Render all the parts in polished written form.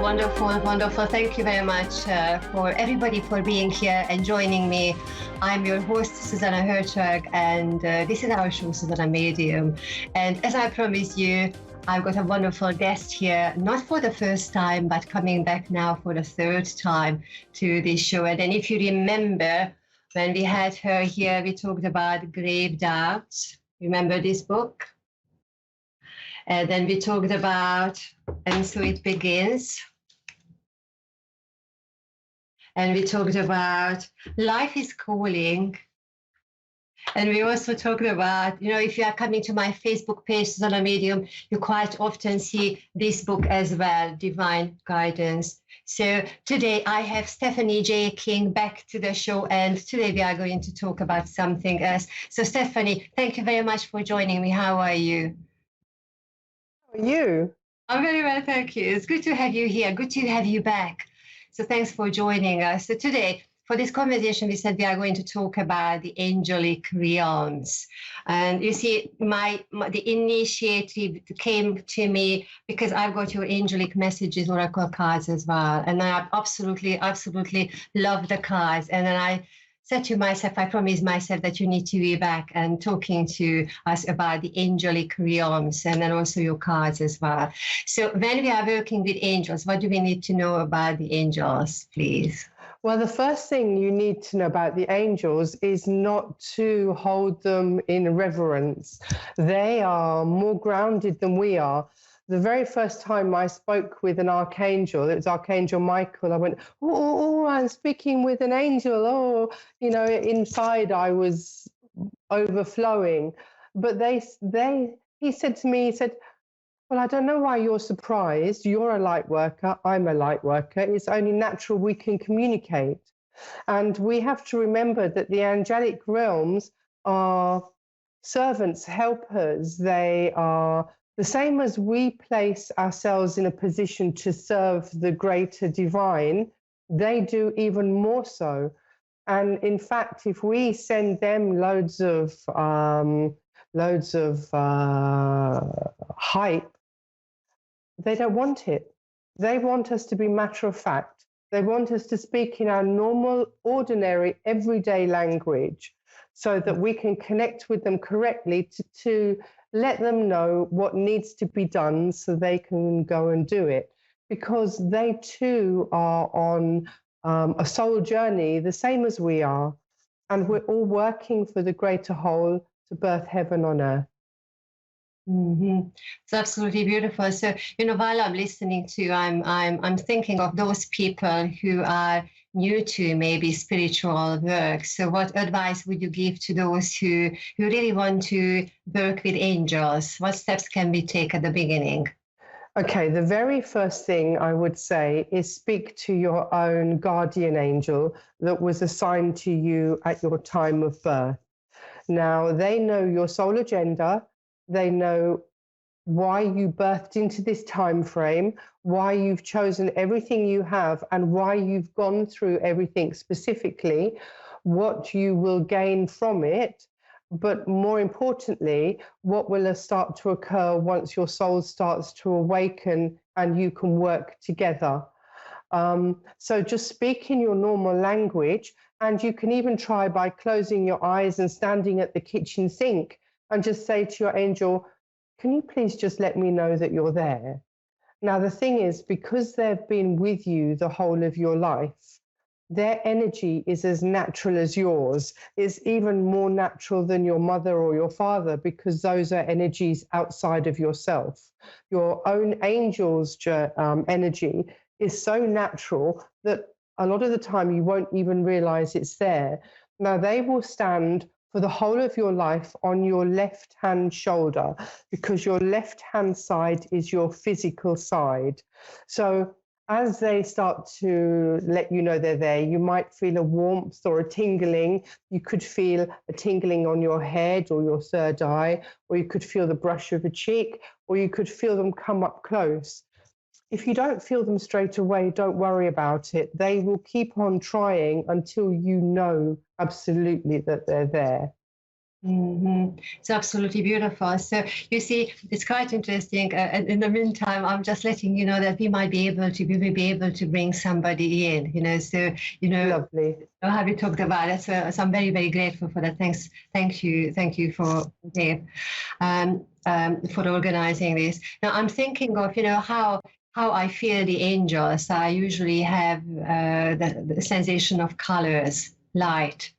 Wonderful, wonderful. Thank you very much for everybody for being here and joining me. I'm your host, Zsuzsanna Hörcsög, and this is our show, Zsuzsanna Medium. And as I promised you, I've got a wonderful guest here, not for the first time, but coming back now for the third time to this show. And then if you remember, when we had her here, we talked about grave doubts. Remember this book? And then we talked about, and so it begins. And we talked about life is calling. And we also talked about, you know, if you are coming to my Facebook page, Zsuzsanna Medium, you quite often see this book as well, Divine Guidance. So today I have Stephanie J. King back to the show, and today we are going to talk about something else. So Stephanie, thank you very much for joining me. How are you? How are you? I'm very well, thank you. It's good to have you here. Good to have you back. So thanks for joining us. So today, for this conversation, we said we are going to talk about the angelic realms. And you see, the initiative came to me because I've got your angelic messages, oracle cards as well. And I absolutely love the cards. And then I said to myself, I promised myself that you need to be back and talking to us about the angelic realms and then also your cards as well. So when we are working with angels, what do we need to know about the angels, please? Well, the first thing you need to know about the angels is not to hold them in reverence. They are more grounded than we are. The very first time I spoke with an archangel, it was Archangel Michael, I went, oh, I'm speaking with an angel. Oh, you know, inside I was overflowing. But he said to me, he said, well, I don't know why you're surprised. You're a light worker. I'm a light worker. It's only natural we can communicate. And we have to remember that the angelic realms are servants, helpers. They are the same as we place ourselves in a position to serve the greater divine. They do even more so. And in fact, if we send them loads of hype, they don't want it. They want us to be matter of fact. They want us to speak in our normal, ordinary, everyday language so that we can connect with them correctly to let them know what needs to be done so they can go and do it. Because they too are on a soul journey, the same as we are. And we're all working for the greater whole to birth heaven on earth. Mm-hmm. It's absolutely beautiful. So, you know, while I'm listening to you, I'm thinking of those people who are new to maybe spiritual work. So what advice would you give to those who really want to work with angels? What steps can we take at the beginning? Okay, the very first thing I would say is speak to your own guardian angel that was assigned to you at your time of birth. Now, they know your soul agenda. They know why you birthed into this time frame, why you've chosen everything you have, and why you've gone through everything specifically, what you will gain from it, but more importantly, what will start to occur once your soul starts to awaken and you can work together. So just speak in your normal language, and you can even try by closing your eyes and standing at the kitchen sink and just say to your angel, can you please just let me know that you're there? Now, the thing is, because they've been with you the whole of your life, their energy is as natural as yours. It's even more natural than your mother or your father, because those are energies outside of yourself. Your own angel's energy is so natural that a lot of the time you won't even realize it's there. Now, they will stand for the whole of your life on your left-hand shoulder, because your left-hand side is your physical side. So as they start to let you know they're there, you might feel a warmth or a tingling. You could feel a tingling on your head or your third eye, or you could feel the brush of a cheek, or you could feel them come up close. If you don't feel them straight away, don't worry about it. They will keep on trying until you know absolutely that they're there. It's absolutely beautiful. So you see, it's quite interesting. And in the meantime, I'm just letting you know that we may be able to bring somebody in. So Lovely. how we talked about it. So I'm very, very grateful for that. Thank you for Dave, for organizing this. Now I'm thinking of how I feel the angels. I usually have the sensation of colors, light.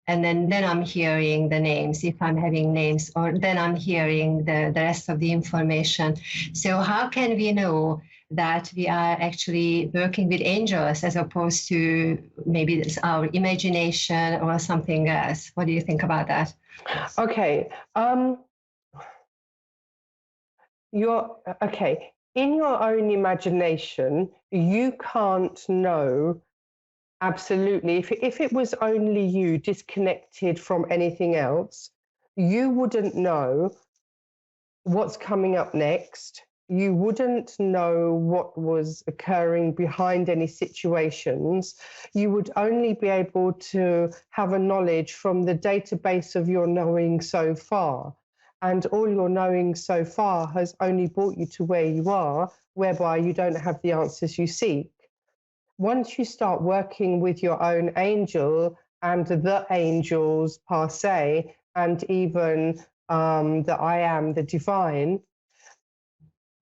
And then I'm hearing the names, if I'm having names, or then I'm hearing the rest of the information. So how can we know that we are actually working with angels as opposed to maybe it's our imagination or something else? What do you think about that? Okay. Okay. In your own imagination, you can't know. Absolutely. If it was only you disconnected from anything else, you wouldn't know what's coming up next. You wouldn't know what was occurring behind any situations. You would only be able to have a knowledge from the database of your knowing so far. And all your knowing so far has only brought you to where you are, whereby you don't have the answers you seek. Once you start working with your own angel and the angels per se, and even the I am, the divine,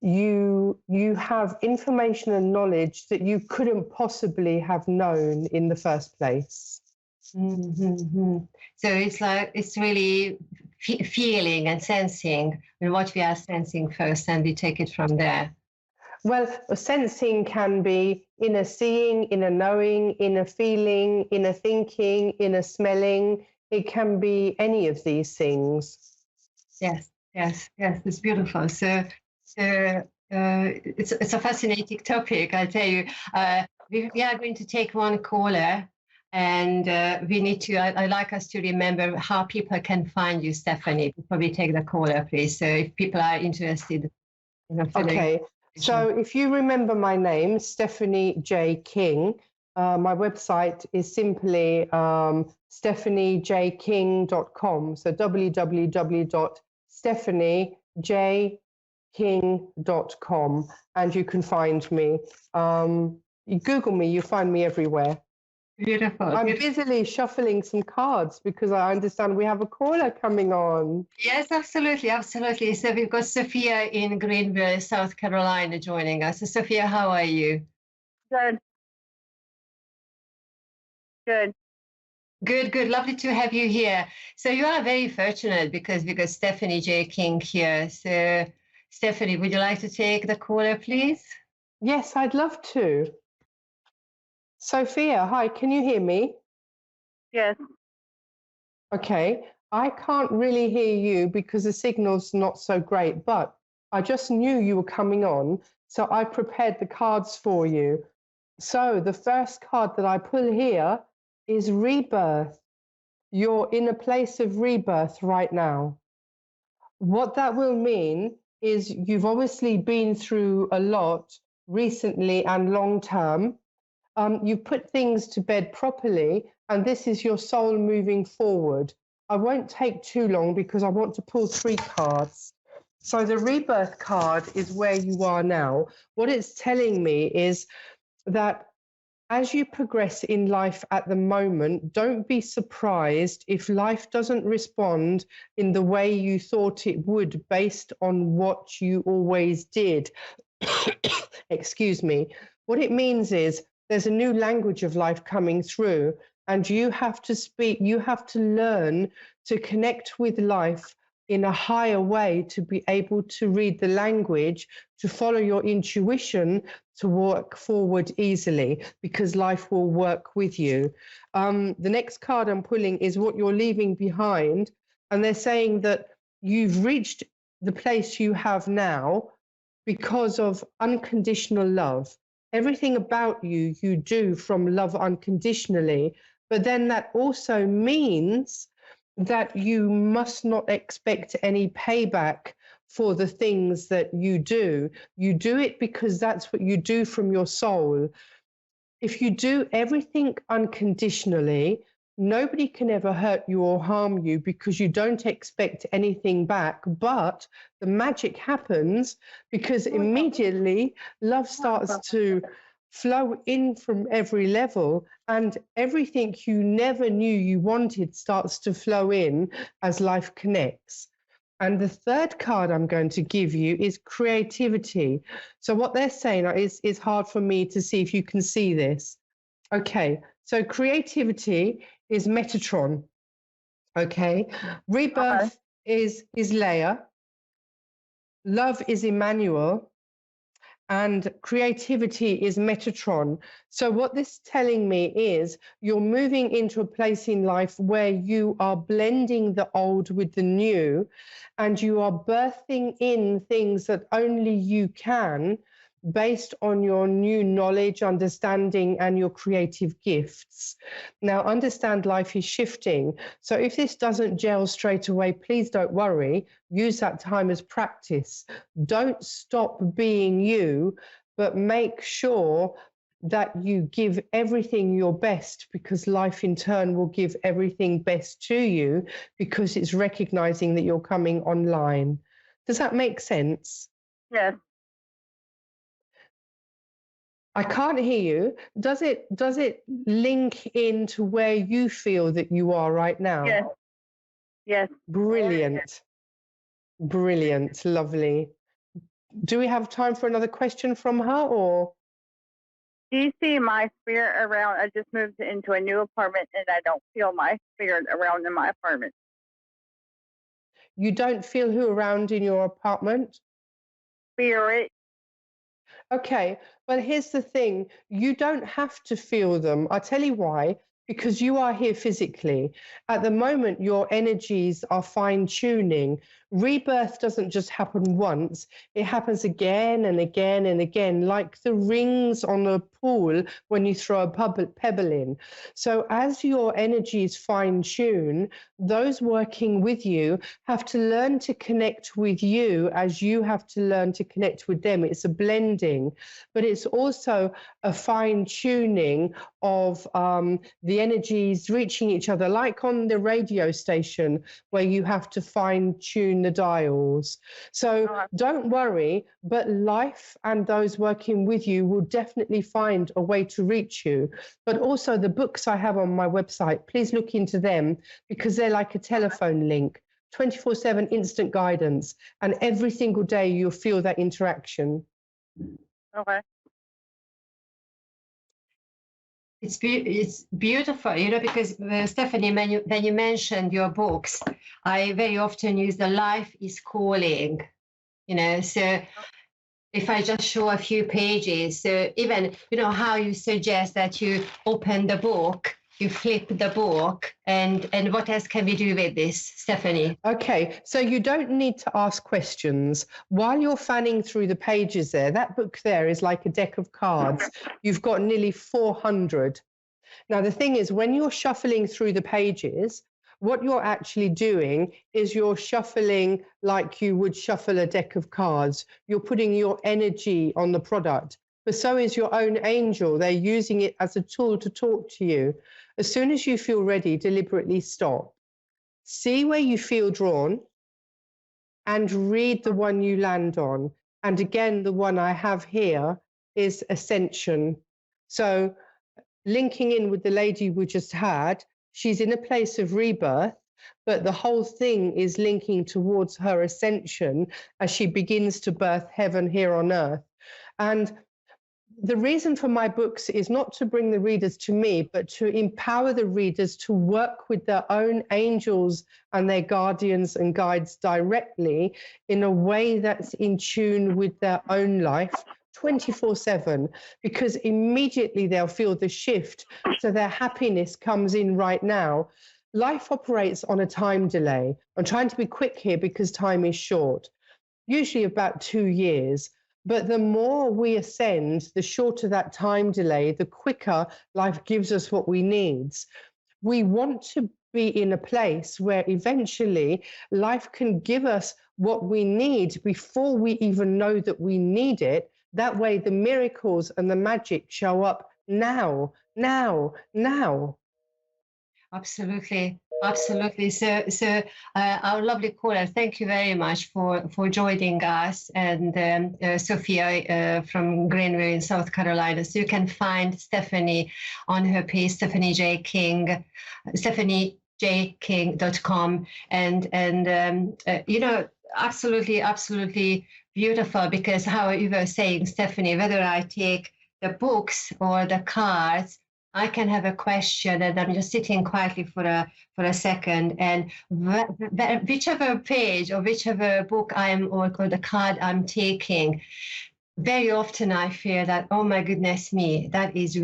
you have information and knowledge that you couldn't possibly have known in the first place. Mm-hmm. So it's really feeling and sensing, and what we are sensing first, and we take it from there. Well, sensing can be in a seeing, in a knowing, in a feeling, in a thinking, in a smelling. It can be any of these things. Yes, it's beautiful. So it's a fascinating topic, I'll tell you. We are going to take one caller, and we need to, I'd like us to remember how people can find you, Stephanie, before we take the caller, please. So if people are interested. Okay. So if you remember my name, Stephanie J. King, my website is simply stephaniejking.com. So www.stephaniejking.com, and you can find me. You Google me, you find me everywhere. Beautiful. I'm busily shuffling some cards because I understand we have a caller coming on. Yes, absolutely. So we've got Sophia in Greenville, South Carolina, joining us. So Sophia, how are you? Good. Good. Lovely to have you here. So you are very fortunate because we got Stephanie J. King here. So Stephanie, would you like to take the caller, please? Yes, I'd love to. Sophia, hi, can you hear me? Yes. Okay, I can't really hear you because the signal's not so great, but I just knew you were coming on, so I prepared the cards for you. So the first card that I pull here is Rebirth. You're in a place of rebirth right now. What that will mean is you've obviously been through a lot recently and long term. You've put things to bed properly, and this is your soul moving forward. I won't take too long because I want to pull 3 cards. So the rebirth card is where you are now. What it's telling me is that as you progress in life at the moment, don't be surprised if life doesn't respond in the way you thought it would based on what you always did. Excuse me. What it means is there's a new language of life coming through, and you have to speak, you have to learn to connect with life in a higher way to be able to read the language, to follow your intuition, to work forward easily, because life will work with you. The next card I'm pulling is what you're leaving behind, and they're saying that you've reached the place you have now because of unconditional love. Everything about you, you do from love unconditionally, but then that also means that you must not expect any payback for the things that you do. You do it because that's what you do from your soul. If you do everything unconditionally, Nobody can ever hurt you or harm you because you don't expect anything back. But the magic happens because immediately love starts to flow in from every level, and everything you never knew you wanted starts to flow in as life connects. And the third card I'm going to give you is creativity. So what they're saying is hard for me to see if you can see this. Okay, so creativity is Metatron. Okay, rebirth is Leia, love is Emmanuel, and creativity is Metatron. So what this is telling me is you're moving into a place in life where you are blending the old with the new, and you are birthing in things that only you can, based on your new knowledge, understanding, and your creative gifts. Now, understand life is shifting. So if this doesn't gel straight away, please don't worry. Use that time as practice. Don't stop being you, but make sure that you give everything your best, because life in turn will give everything best to you, because it's recognizing that you're coming online. Does that make sense? Yes. I can't hear you. Does it link into where you feel that you are right now? Yes. Yes. Brilliant. Brilliant. Lovely. Do we have time for another question from her, or? Do you see my spirit around? I just moved into a new apartment and I don't feel my spirit around in my apartment. You don't feel who around in your apartment? Spirit. Okay, well, here's the thing. You don't have to feel them. I'll tell you why. Because you are here physically. At the moment, your energies are fine-tuning. Rebirth doesn't just happen once. It happens again and again and again, like the rings on a pool when you throw a pebble in. So as your energies fine-tune, those working with you have to learn to connect with you as you have to learn to connect with them. It's a blending, but it's also a fine-tuning of the energies reaching each other, like on the radio station where you have to fine-tune the dials. So don't worry, but life and those working with you will definitely find a way to reach you. But also the books I have on my website, please look into them, because they're like a telephone link, 24/7 instant guidance, and every single day you'll feel that interaction. Okay. It's beautiful, you know, because Stephanie, when you mentioned your books, I very often use the life is calling, you know, so if I just show a few pages, so even, you know, how you suggest that you open the book, you flip the book, and what else can we do with this, Stephanie? Okay, so you don't need to ask questions. While you're fanning through the pages there, that book there is like a deck of cards. You've got nearly 400. Now, the thing is, when you're shuffling through the pages, what you're actually doing is you're shuffling like you would shuffle a deck of cards. You're putting your energy on the product. But so is your own angel. They're using it as a tool to talk to you. As soon as you feel ready, deliberately stop. See where you feel drawn and read the one you land on. And again, the one I have here is Ascension. So linking in with the lady we just had, she's in a place of rebirth, but the whole thing is linking towards her ascension as she begins to birth heaven here on earth. And the reason for my books is not to bring the readers to me, but to empower the readers to work with their own angels and their guardians and guides directly in a way that's in tune with their own life 24/7, because immediately they'll feel the shift. So their happiness comes in right now. Life operates on a time delay. I'm trying to be quick here because time is short, usually about 2 years. But the more we ascend, the shorter that time delay, the quicker life gives us what we need. We want to be in a place where eventually life can give us what we need before we even know that we need it. That way the miracles and the magic show up now, now, now. Absolutely, absolutely. So our lovely caller, thank you very much for joining us, and Sophia from Greenville in South Carolina. So you can find Stephanie on her page, Stephanie J. King, stephaniejking.com, and absolutely, absolutely beautiful. Because how you were saying, Stephanie, whether I take the books or the cards, I can have a question, and I'm just sitting quietly for a second, and whichever page or whichever book or the card I'm taking, very often I feel that, oh my goodness me, this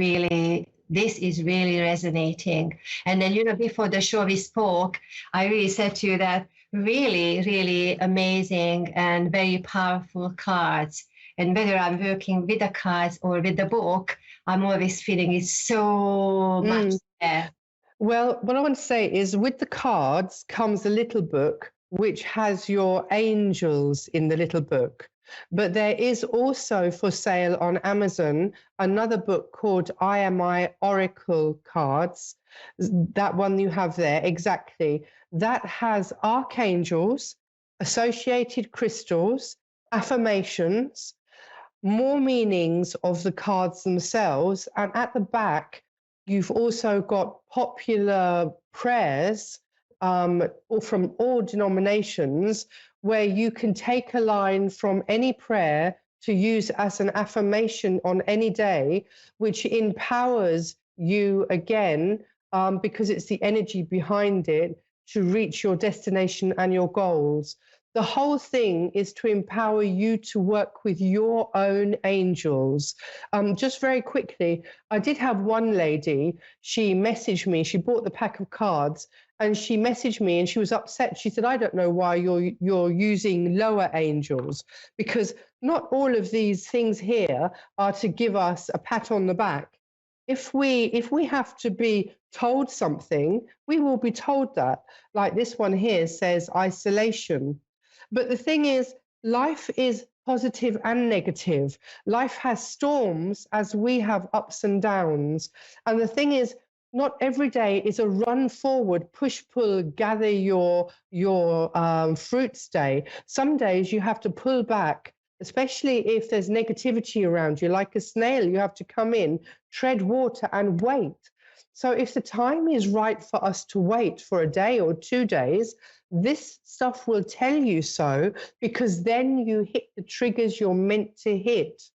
is really resonating. And then, before the show we spoke, I really said to you that really, really amazing and very powerful cards. And whether I'm working with the cards or with the book, I'm always feeling it's so much there. Well, what I want to say is with the cards comes a little book which has your angels in the little book. But there is also for sale on Amazon another book called I Am I Oracle Cards. That one you have there, exactly. That has archangels, associated crystals, affirmations, more meanings of the cards themselves. And at the back, you've also got popular prayers from all denominations, where you can take a line from any prayer to use as an affirmation on any day, which empowers you again, because it's the energy behind it, to reach your destination and your goals. The whole thing is to empower you to work with your own angels. Just very quickly, I did have one lady, she messaged me, she bought the pack of cards, and she messaged me and she was upset. She said, I don't know why you're using lower angels, because not all of these things here are to give us a pat on the back. If we have to be told something, we will be told that. Like this one here says isolation. But the thing is, life is positive and negative. Life has storms as we have ups and downs. And the thing is, not every day is a run forward, push pull, gather your fruits day. Some days you have to pull back, especially if there's negativity around you. Like a snail, you have to come in, tread water and wait. So if the time is right for us to wait for a day or 2 days, this stuff will tell you so, because then you hit the triggers you're meant to hit.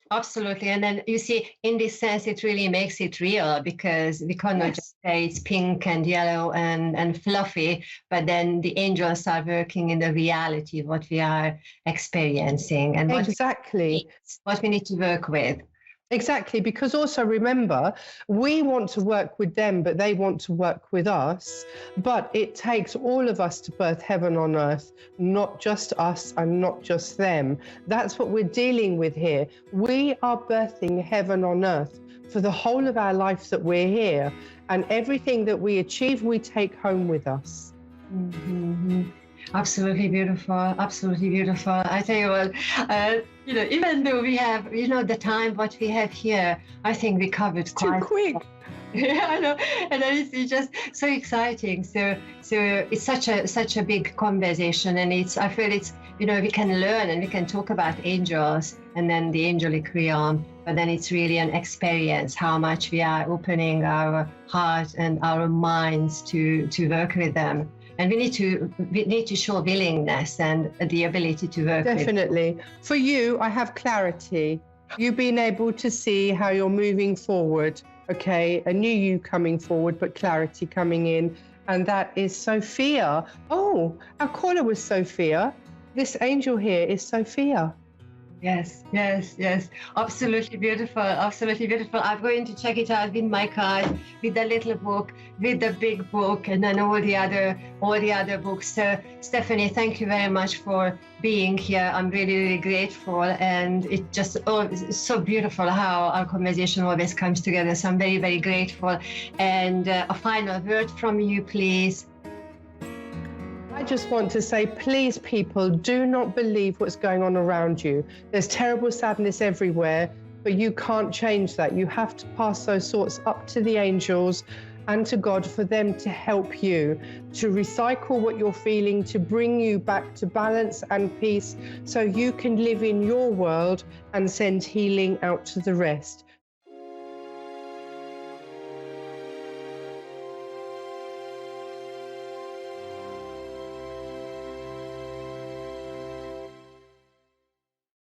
Absolutely. And then you see, in this sense, it really makes it real, because we cannot just say it's pink and yellow and fluffy, but then the angels are working in the reality of what we are experiencing and what we need to work with. Exactly, because also remember, we want to work with them, but they want to work with us. But it takes all of us to birth heaven on earth, not just us and not just them. That's what we're dealing with here. We are birthing heaven on earth for the whole of our life that we're here. And everything that we achieve, we take home with us. Mm-hmm. Absolutely beautiful. Absolutely beautiful. I tell you what, even though we have, the time what we have here, I think we covered quite too quick. Yeah, I know, and it's just so exciting. So it's such a big conversation, and I feel it's we can learn and we can talk about angels and then the angelic realm, but then it's really an experience how much we are opening our heart and our minds to work with them. And we need to show willingness and the ability to work. Definitely. For you, I have clarity. You being able to see how you're moving forward. Okay, a new you coming forward, but clarity coming in. And that is Sophia. Oh, our caller was Sophia. This angel here is Sophia. Yes. Absolutely beautiful. Absolutely beautiful. I'm going to check it out with my card, with the little book, with the big book, and then all the other books. So, Stephanie, thank you very much for being here. I'm really, really grateful, and it's just it's so beautiful how our conversation always comes together. So I'm very, very grateful. And a final word from you, please. I just want to say, please, people, do not believe what's going on around you. There's terrible sadness everywhere, but you can't change that. You have to pass those thoughts up to the angels and to God for them to help you to recycle what you're feeling, to bring you back to balance and peace so you can live in your world and send healing out to the rest.